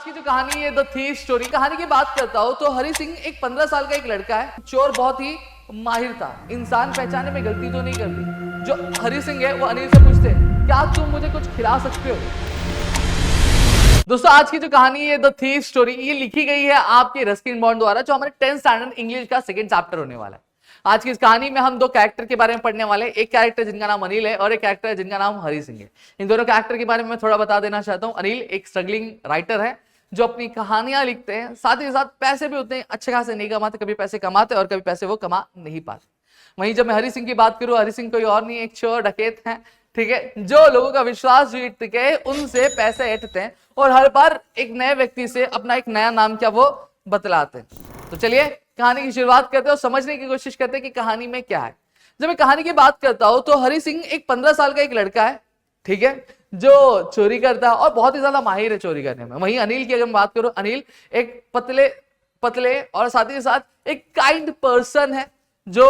आज की जो कहानी है द थीफ स्टोरी, कहानी की बात करता हूँ तो हरी सिंह एक 15 साल का एक लड़का है। चोर बहुत ही माहिर था, इंसान पहचानने में गलती तो नहीं करती। जो हरी सिंह है वो अनिल से पूछते, क्या तुम मुझे कुछ खिला सकते हो? दोस्तों आज की जो कहानी है द थीफ स्टोरी, ये लिखी गई है आपके रस्किन बॉन्ड द्वारा, जो हमारे 10th स्टैंडर्ड इंग्लिश का सेकंड चैप्टर होने वाला है। आज की इस कहानी में हम दो कैरेक्टर के बारे में पढ़ने वाले हैं। एक कैरेक्टर जिनका नाम अनिल है और एक कैरेक्टर है जिनका नाम हरी सिंह है। इन दोनों कैरेक्टर के बारे में मैं थोड़ा बता देना चाहता हूं। अनिल एक स्ट्रगलिंग राइटर है जो अपनी कहानियां लिखते हैं, साथ ही साथ पैसे भी उतने अच्छे खासे नहीं कमाते, कभी पैसे कमाते और कभी पैसे वो कमा नहीं पाते। वहीं जब मैं हरी सिंह की बात करूं, हरी सिंह कोई और नहीं, एक चोर डकैत है, ठीक है, जो लोगों का विश्वास जीत के उनसे पैसे ऐंठते हैं और हर बार एक नए व्यक्ति से अपना एक नया नाम क्या वो बतलाते हैं। तो चलिए कहानी की शुरुआत करते हैं और समझने की कोशिश करते हैं कि कहानी में क्या है। जब मैं कहानी की बात करता हूं तो हरी सिंह एक 15 साल का एक लड़का है, ठीक है, जो चोरी करता है और बहुत ही ज्यादा माहिर है चोरी करने में। वहीं अनिल की अगर मैं बात करूं, अनिल एक पतले पतले और साथ ही साथ एक काइंड पर्सन है जो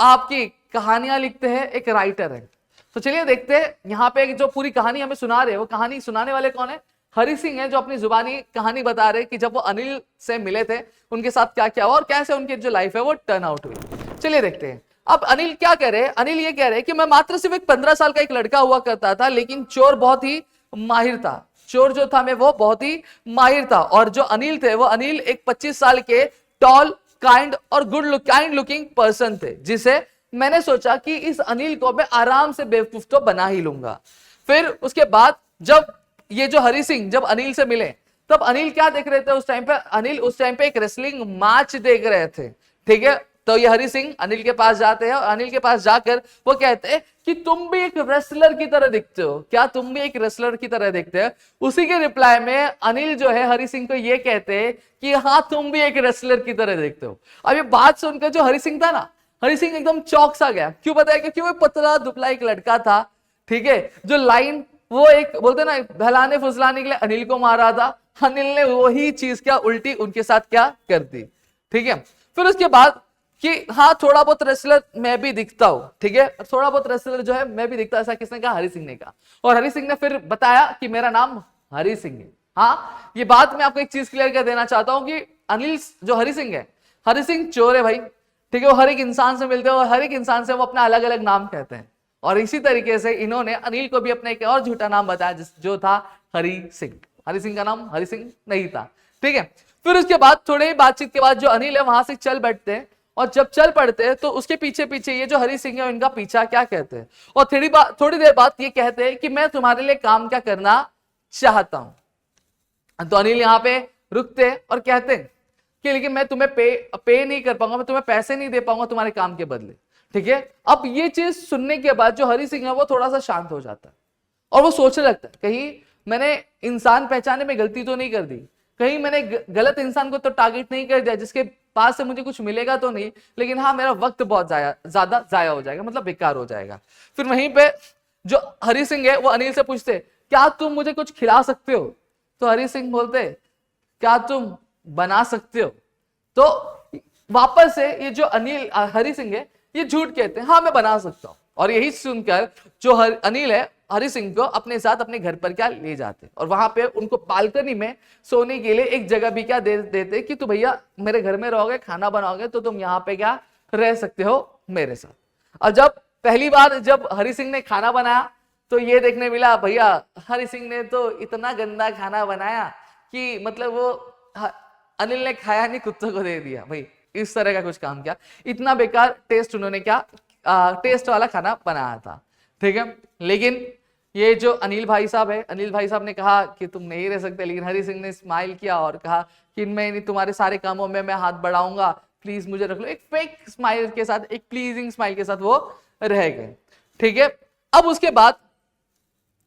आपकी कहानियां लिखते हैं, एक राइटर है। तो चलिए देखते हैं यहाँ पे जो पूरी कहानी हमें सुना रहे हैं, वो कहानी सुनाने वाले कौन है? हरी सिंह है, जो अपनी जुबानी कहानी बता रहे कि जब वो अनिल से मिले थे उनके साथ क्या क्या हुआ और कैसे उनकी जो लाइफ है वो टर्न आउट हुई। चलिए देखते हैं। अब अनिल क्या कह रहे हैं? अनिल ये कह रहे हैं कि मैं मात्र सिर्फ एक 15 साल का एक लड़का हुआ करता था, लेकिन चोर बहुत ही माहिर था। चोर जो था मैं वो बहुत ही माहिर था, और जो अनिल थे वो अनिल एक 25 साल के टॉल, काइंड और काइंड लुकिंग पर्सन थे, जिसे मैंने सोचा कि इस अनिल को मैं आराम से बेवकूफ तो बना ही लूंगा। फिर उसके बाद जब ये जो हरी सिंह जब अनिल से मिले, तब अनिल क्या देख रहे थे उस टाइम पे? अनिल उस टाइम पे एक रेसलिंग मैच देख रहे थे, ठीक है। तो ये हरी सिंह अनिल के पास जाते हैं और अनिल के पास जाकर वो कहते हैं कि तुम भी एक रेसलर की तरह दिखते हो, क्या तुम भी एक रेसलर की तरह दिखते हो? उसी के रिप्लाई में अनिल जो है हरी सिंह को ये कहते हैं कि हाँ तुम भी एक रेसलर की तरह दिखते हो। अब ये बात सुनकर जो हरी सिंह था ना, हरी सिंह एकदम चौक सा गया। क्यों बताया? क्योंकि वो पतला दुबला एक लड़का था, ठीक है, जो लाइन वो एक बोलते ना बहलाने फुसलाने के लिए अनिल को मारा था, अनिल ने वही चीज क्या उल्टी उनके साथ क्या कर दी, ठीक है। फिर उसके बाद कि हाँ थोड़ा बहुत रेसलर मैं भी दिखता हूं, ठीक है, थोड़ा बहुत रेसलर जो है मैं भी दिखता हूं। ऐसा किसने कहा? हरी सिंह ने कहा। और हरी सिंह ने फिर बताया कि मेरा नाम हरी सिंह है। हाँ, ये बात मैं आपको एक चीज क्लियर कर देना चाहता हूं कि अनिल जो हरी सिंह है, हरी सिंह चोर है भाई, ठीक है। वो हर एक इंसान से मिलते हैं और हर एक इंसान से वो अपना अलग अलग नाम कहते हैं, और इसी तरीके से इन्होंने अनिल को भी अपना एक और झूठा नाम बताया जो था हरी सिंह। हरी सिंह का नाम हरी सिंह नहीं था, ठीक है। फिर उसके बाद थोड़ी बातचीत के बाद जो अनिल है वहां से चल बैठते हैं, और जब चल पड़ते हैं तो उसके पीछे पीछे ये जो हरी सिंह है इनका पीछा क्या कहते हैं, और थोड़ी देर बाद ये कहते हैं कि मैं तुम्हारे लिए काम क्या करना चाहता हूं। तो अनिल यहाँ पे रुकते हैं और कहते हैं कि लेकिन मैं तुम्हें पे नहीं कर पाऊंगा, मैं तुम्हें पैसे नहीं दे पाऊंगा तुम्हारे काम के बदले, ठीक है। अब ये चीज सुनने के बाद जो हरी सिंह है वो थोड़ा सा शांत हो जाता है और वो सोचने लगता है कहीं मैंने इंसान पहचाने में गलती तो नहीं कर दी, कहीं मैंने गलत इंसान को तो टारगेट नहीं कर दिया जिसके पास से मुझे कुछ मिलेगा तो नहीं, लेकिन हाँ मेरा वक्त बहुत ज्यादा जाया हो जाएगा, मतलब बेकार हो जाएगा। फिर वहीं पे जो हरी सिंह है वो अनिल से पूछते, क्या तुम मुझे कुछ खिला सकते हो? तो हरी सिंह बोलते, क्या तुम बना सकते हो? तो वापस से ये जो हरी सिंह है ये झूठ कहते हैं, हाँ मैं बना सकता हूं। और यही सुनकर जो अनिल है हरी सिंह को अपने साथ अपने घर पर क्या ले जाते, और वहां पे उनको बालकनी में सोने के लिए एक जगह भी क्या दे देते कि तू भैया मेरे घर में रहोगे, खाना बनाओगे तो तुम यहाँ पे क्या रह सकते हो मेरे साथ। और जब पहली बार जब हरी सिंह ने खाना बनाया तो ये देखने मिला भैया हरी सिंह ने तो इतना गंदा खाना बनाया कि मतलब वो अनिल ने खाया नहीं, कुत्तों को दे दिया भाई, इस तरह का कुछ काम किया। इतना बेकार टेस्ट उन्होंने क्या टेस्ट वाला खाना बनाया था, ठीक है। लेकिन ये जो अनिल भाई साहब है, अनिल भाई साहब ने कहा कि तुम नहीं रह सकते, लेकिन हरी सिंह ने स्माइल किया और कहा कि मैं नहीं, तुम्हारे सारे कामों में मैं हाथ बढ़ाऊंगा, प्लीज मुझे रख लो। एक फेक स्माइल के साथ, एक प्लीजिंग स्माइल के साथ वो रह गए, ठीक है। अब उसके बाद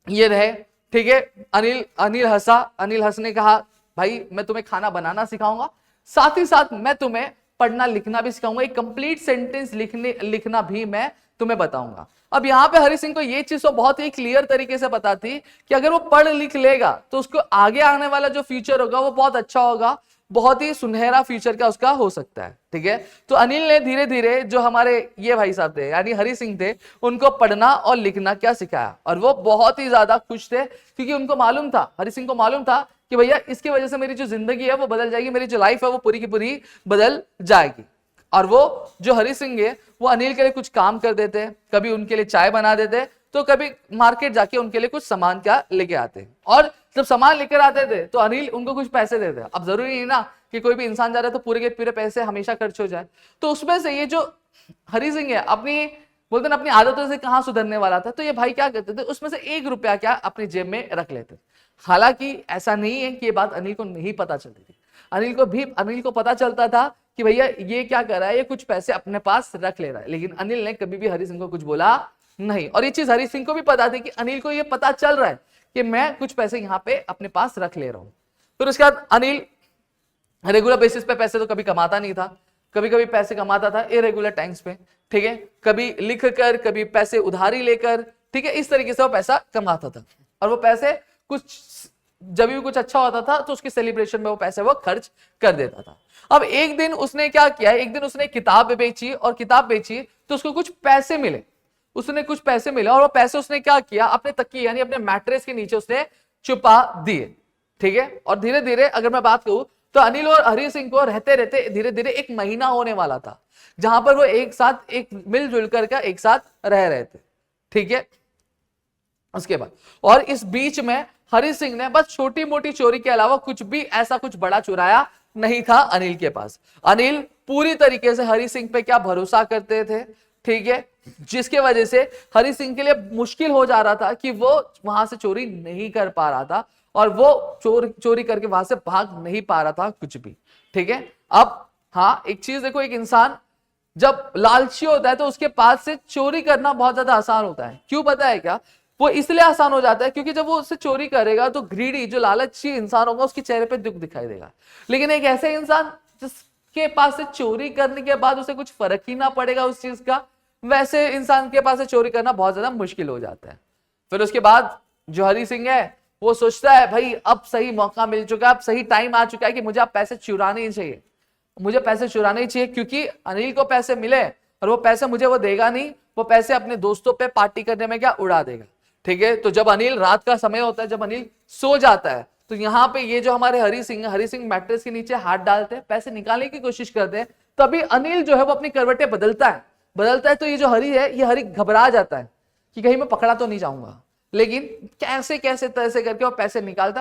ये रहे, ठीक है। अनिल हंसा, अनिल हंसने कहा भाई मैं तुम्हें खाना बनाना सिखाऊंगा, साथ ही साथ मैं तुम्हें पढ़ना लिखना भी सिखाऊंगा, एक कंप्लीट सेंटेंस लिखना भी मैं तुम्हें बताऊंगा। अब यहाँ पे हरी सिंह को ये चीज तो बहुत ही क्लियर तरीके से पता थी कि अगर वो पढ़ लिख लेगा तो उसको आगे आने वाला जो फ्यूचर होगा वो बहुत अच्छा होगा, बहुत ही सुनहरा फ्यूचर का उसका हो सकता है, ठीक है। तो अनिल ने धीरे धीरे जो हमारे ये भाई साहब थे यानी हरी सिंह थे उनको पढ़ना और लिखना क्या सिखाया, और वो बहुत ही ज्यादा खुश थे क्योंकि उनको मालूम था, हरी सिंह को मालूम था कि भैया इसकी वजह से मेरी जो जिंदगी है वो बदल जाएगी, मेरी जो लाइफ है वो पूरी की पूरी बदल जाएगी। और वो जो हरी सिंह है वो अनिल के लिए कुछ काम कर देते हैं, कभी उनके लिए चाय बना देते हैं, तो कभी मार्केट जाके उनके लिए कुछ सामान क्या लेके आते हैं। और जब सामान लेकर आते थे तो अनिल उनको कुछ पैसे देते हैं। अब जरूरी नहीं ना कि कोई भी इंसान जा रहा है तो पूरे के पूरे पैसे हमेशा खर्च हो जाए। तो उसमें से ये जो हरी सिंह है अपनी बोलते ना अपनी आदतों से कहां सुधरने वाला था, तो ये भाई क्या करते थे, उसमें से 1 रुपया क्या अपनी जेब में रख लेते। हालांकि ऐसा नहीं है कि ये बात अनिल को नहीं पता चलती थी, अनिल को पता चलता था कि भैया ये क्या कर रहा है, ये कुछ पैसे अपने पास रख ले रहा है, लेकिन अनिल ने कभी भी हरी सिंह को कुछ बोला नहीं। और ये चीज हरी सिंह को भी पता थी कि अनिल को ये पता चल रहा है कि मैं कुछ पैसे यहाँ पे अपने पास रख ले रहा हूं। फिर उसके बाद अनिल रेगुलर बेसिस पे पैसे तो कभी कमाता नहीं था, कभी कभी पैसे कमाता था इरेगुलर टाइम्स पे, ठीक है, कभी लिख कर, कभी पैसे उधारी लेकर, ठीक है, इस तरीके से वो पैसा कमाता था। और वो पैसे कुछ जब भी कुछ अच्छा होता था तो उसके सेलिब्रेशन में वो पैसे वो खर्च कर देता था। अब एक दिन उसने क्या किया, एक दिन उसने किताब बेची, और किताब बेची तो उसको कुछ पैसे मिले, और वो पैसे उसने क्या किया, अपने तकिए यानी अपने मैट्रेस के नीचे उसने छुपा दिए, ठीक है। और धीरे धीरे अगर मैं बात करूं तो अनिल और हरी सिंह को रहते रहते धीरे धीरे एक महीना होने वाला था जहां पर वो एक साथ एक मिलजुल कर एक साथ रह रहे थे, ठीक है। उसके बाद और इस बीच में हरी सिंह ने बस छोटी मोटी चोरी के अलावा कुछ भी ऐसा कुछ बड़ा चुराया नहीं था अनिल के पास। अनिल पूरी तरीके से हरी सिंह पे क्या भरोसा करते थे, ठीक है, जिसके वजह से हरी सिंह के लिए मुश्किल हो जा रहा था कि वो वहां से चोरी नहीं कर पा रहा था, और वो चोरी करके वहां से भाग नहीं पा रहा था कुछ भी, ठीक है। अब हाँ एक चीज देखो, एक इंसान जब लालची होता है तो उसके पास से चोरी करना बहुत ज्यादा आसान होता है। क्यों पता है क्या? वो इसलिए आसान हो जाता है क्योंकि जब वो उससे चोरी करेगा तो ग्रीडी जो लालची इंसान होगा उसके चेहरे पे दुख दिखाई देगा। लेकिन एक ऐसे इंसान जिसके पास से चोरी करने के बाद उसे कुछ फर्क ही ना पड़ेगा उस चीज का, वैसे इंसान के पास से चोरी करना बहुत ज्यादा मुश्किल हो जाता है। फिर उसके बाद जो हरी सिंह है वो सोचता है भाई अब सही मौका मिल चुका है, अब सही टाइम आ चुका है कि मुझे अब पैसे चुराने ही चाहिए, मुझे पैसे चुराने ही चाहिए, क्योंकि अनिल को पैसे मिले और वो पैसे मुझे वो देगा नहीं, वो पैसे अपने दोस्तों पे पार्टी करने में क्या उड़ा देगा, ठीक है। तो जब अनिल रात का समय होता है, जब अनिल सो जाता है, तो यहाँ पे ये जो हमारे हरी सिंह मैट्रेस के नीचे हाथ डालते हैं, पैसे निकालने की कोशिश करते हैं, तभी अनिल जो है वो अपनी करवटें बदलता है। तो ये जो हरी है, ये हरी घबरा जाता है कि कहीं मैं पकड़ा तो नहीं जाऊंगा, लेकिन कैसे कैसे तैसे करके वो पैसे निकाल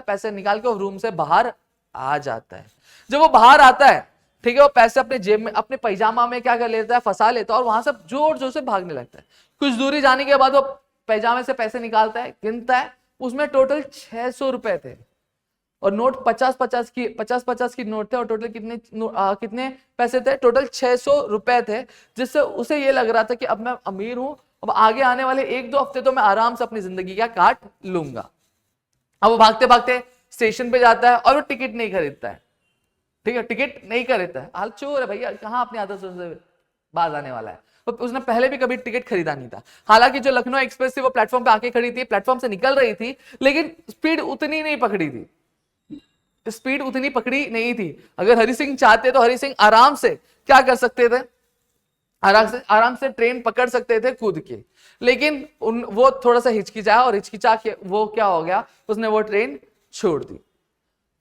के वो रूम से बाहर आ जाता है। जब वो बाहर आता है, ठीक है, वो पैसे अपने जेब में, अपने पैजामा में क्या कर लेता है, फंसा लेता है, और वहां से जोर जोर से भागने लगता है। कुछ दूरी जाने के बाद वो पैजामे से पैसे निकालता है, गिनता है, उसमें टोटल 600 रुपए थे, और नोट 50-50 की नोट थे, और टोटल कितने पैसे थे, टोटल 600 रुपए थे, जिससे उसे ये लग रहा था कि अब मैं अमीर हूं, अब आगे आने वाले 1-2 हफ्ते तो मैं आराम से अपनी जिंदगी का काट लूंगा। अब वो भागते भागते स्टेशन पे जाता है और वो टिकट नहीं खरीदता है, ठीक है, टिकट नहीं खरीदता है। हाल चोर है भैया, कहां अपनी आदत से बाज आने वाला है। तो उसने पहले भी कभी टिकट खरीदा नहीं था। हालांकि जो लखनऊ एक्सप्रेस थी वो प्लेटफॉर्म पे आके खड़ी थी, प्लेटफॉर्म से निकल रही थी, लेकिन स्पीड उतनी नहीं पकड़ी थी, अगर हरी सिंह चाहते तो हरी सिंह आराम से क्या कर सकते थे, आराम से ट्रेन पकड़ सकते थे कूद के, लेकिन वो थोड़ा सा हिचकिचाया, और हिचकिचा के वो क्या हो गया, उसने वो ट्रेन छोड़ दी,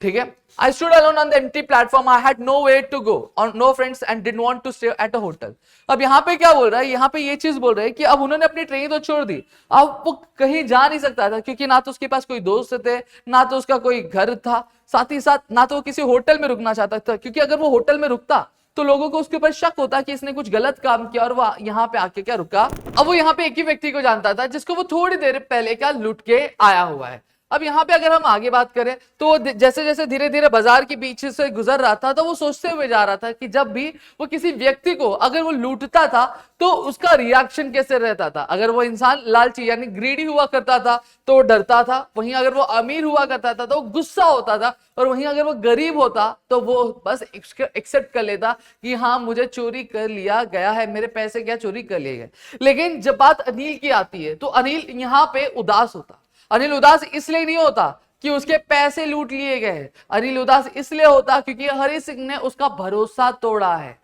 ठीक है। I stood alone on the empty platform. I had nowhere to go, or no friends, and didn't want to stay at a hotel. अब यहाँ पे क्या बोल रहा है, यहाँ पे ये चीज बोल रहा है कि अब उन्होंने अपनी ट्रेन तो छोड़ दी, अब वो कहीं जा नहीं सकता था, क्योंकि ना तो उसके पास कोई दोस्त थे, ना तो उसका कोई घर था, साथ ही साथ ना तो वो किसी होटल में रुकना चाहता था, क्योंकि अगर वो होटल में रुकता तो लोगों को उसके ऊपर शक होता कि इसने कुछ गलत काम किया और वो यहाँ पे आके क्या रुका। अब वो यहाँ पे एक ही व्यक्ति को जानता था जिसको वो थोड़ी देर पहले क्या लूट के आया हुआ है। अब यहाँ पे अगर हम आगे बात करें तो जैसे जैसे धीरे धीरे बाजार के बीच से गुजर रहा था, तो वो सोचते हुए जा रहा था कि जब भी वो किसी व्यक्ति को अगर वो लूटता था तो उसका रिएक्शन कैसे रहता था। अगर वो इंसान लालची यानी ग्रीडी हुआ करता था तो वो डरता था, वहीं अगर वो अमीर हुआ करता था तो वो गुस्सा होता था, और वहीं अगर वो गरीब होता तो वो बस एक्सेप्ट कर लेता कि हाँ मुझे चोरी कर लिया गया है, मेरे पैसे क्या चोरी कर लिए गए। लेकिन जब बात अनिल की आती है तो अनिल यहाँ पे उदास होता। अनिल उदास इसलिए नहीं होता कि उसके पैसे लूट लिए गए, अनिल उदास इसलिए होता क्योंकि हरी सिंह ने उसका भरोसा तोड़ा है।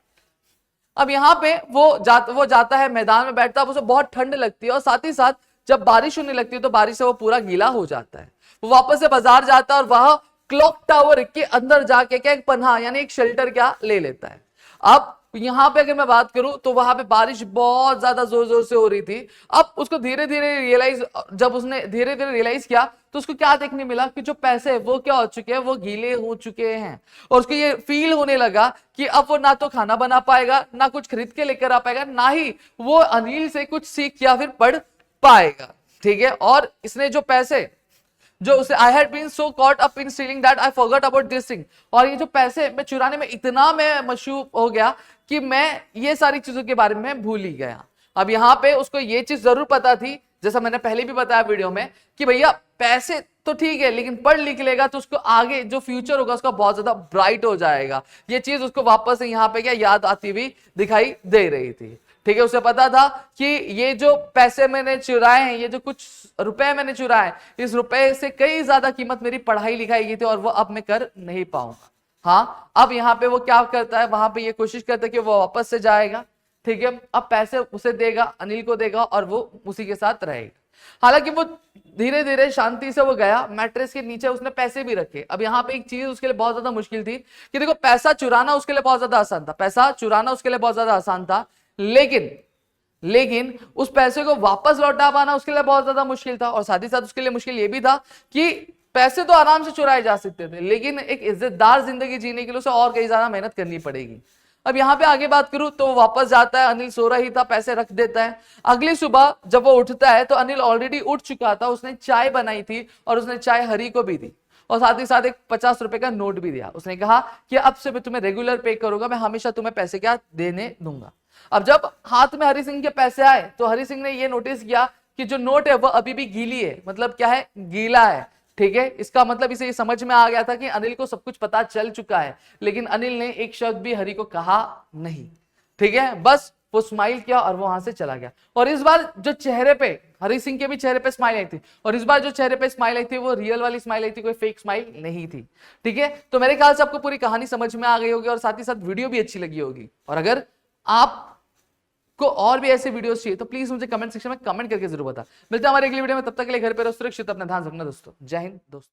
अब यहाँ पे वो जाता है मैदान में बैठता है, उसे बहुत ठंड लगती है, और साथ ही साथ जब बारिश होने लगती है तो बारिश से वो पूरा गीला हो जाता है। वो वापस से बाजार जाता है और वह क्लॉक टावर के अंदर जाके क्या एक पन्हा यानी एक शेल्टर क्या ले लेता है। अब यहां पे अगर मैं बात करूं तो वहां पे बारिश बहुत ज्यादा जोर जोर से हो रही थी। अब उसको धीरे धीरे रियलाइज, जब उसने धीरे धीरे रियलाइज किया तो उसको क्या देखने मिला कि जो पैसे हैं वो क्या हो चुके हैं, वो गीले हो चुके हैं। और उसको ये फील होने लगा कि अब वो ना तो खाना बना पाएगा, ना कुछ खरीद के लेकर आ पाएगा, ना ही वो अनिल से कुछ सीख या फिर पढ़ पाएगा। ठीक है, और इसने जो पैसे जो उसे I had been so caught up in stealing that I forgot about this thing, और ये जो पैसे मैं चुराने में इतना मैं मशहूर हो गया कि मैं ये सारी चीजों के बारे में भूल ही गया। अब यहाँ पे उसको ये चीज जरूर पता थी, जैसा मैंने पहले भी बताया वीडियो में, कि भैया पैसे तो ठीक है लेकिन पढ़ लिख लेगा तो उसको आगे जो फ्यूचर होगा उसका बहुत ज्यादा ब्राइट हो जाएगा। ये चीज उसको वापस से यहाँ पे क्या याद आती हुई दिखाई दे रही थी। ठीक है, उसे पता था कि ये जो पैसे मैंने चुराए हैं, ये जो कुछ रुपए मैंने चुराए, इस रुपए से कई ज्यादा कीमत मेरी पढ़ाई लिखाई की थी और वो अब मैं कर नहीं पाऊंगा। हाँ, अब यहाँ पे वो क्या करता है, वहां पे ये कोशिश करता है कि वो वापस से जाएगा। ठीक है, अब पैसे उसे देगा, अनिल को देगा और वो उसी के साथ रहेगा। हालांकि वो धीरे धीरे शांति से वो गया, मैट्रेस के नीचे उसने पैसे भी रखे। अब यहाँ पे एक चीज उसके लिए बहुत ज्यादा मुश्किल थी कि देखो, पैसा चुराना उसके लिए बहुत ज्यादा आसान था, पैसा चुराना उसके लिए बहुत ज्यादा आसान था, लेकिन उस पैसे को वापस लौटा पाना उसके लिए बहुत ज्यादा मुश्किल था। और साथ ही साथ उसके लिए मुश्किल यह भी था कि पैसे तो आराम से चुराए जा सकते थे, लेकिन एक इज्जतदार जिंदगी जीने के लिए उसे और कई ज्यादा मेहनत करनी पड़ेगी। अब यहाँ पे आगे बात करूं तो वापस जाता है, अनिल सो रही था, पैसे रख देता है। अगली सुबह जब वो उठता है तो अनिल ऑलरेडी उठ चुका था, उसने चाय बनाई थी और उसने चाय हरी को भी दी और साथ ही साथ एक 50 रुपए का नोट भी दिया। उसने कहा कि अब से मैं तुम्हें रेगुलर पे करूंगा, मैं हमेशा तुम्हें पैसे क्या देने दूंगा। अब जब हाथ में हरि सिंह के पैसे आए तो हरि सिंह ने ये नोटिस किया कि जो नोट है वो अभी भी गीली है, मतलब क्या है, गीला है। ठीक है, इसका मतलब इसे ये समझ में आ गया था कि अनिल को सब कुछ पता चल चुका है, लेकिन अनिल ने एक शब्द भी हरि को कहा नहीं। ठीक है, बस वो स्माइल किया और वो वहां से चला गया। और इस बार जो चेहरे पे, हरि सिंह के भी चेहरे पे स्माइल आई थी, और इस बार जो चेहरे पे स्माइल आई थी वो रियल वाली स्माइल आई थी, कोई फेक स्माइल नहीं थी। ठीक है, तो मेरे ख्याल से आपको पूरी कहानी समझ में आ गई होगी और साथ ही साथ वीडियो भी अच्छी लगी होगी। और अगर आप को और भी ऐसे वीडियोस चाहिए तो प्लीज मुझे कमेंट सेक्शन में कमेंट करके जरूर बता। मिलते हैं हमारे अगली वीडियो में, तब तक के लिए घर पे रहो सुरक्षित, अपना ध्यान रखना दोस्तों। जय हिंद दोस्तों।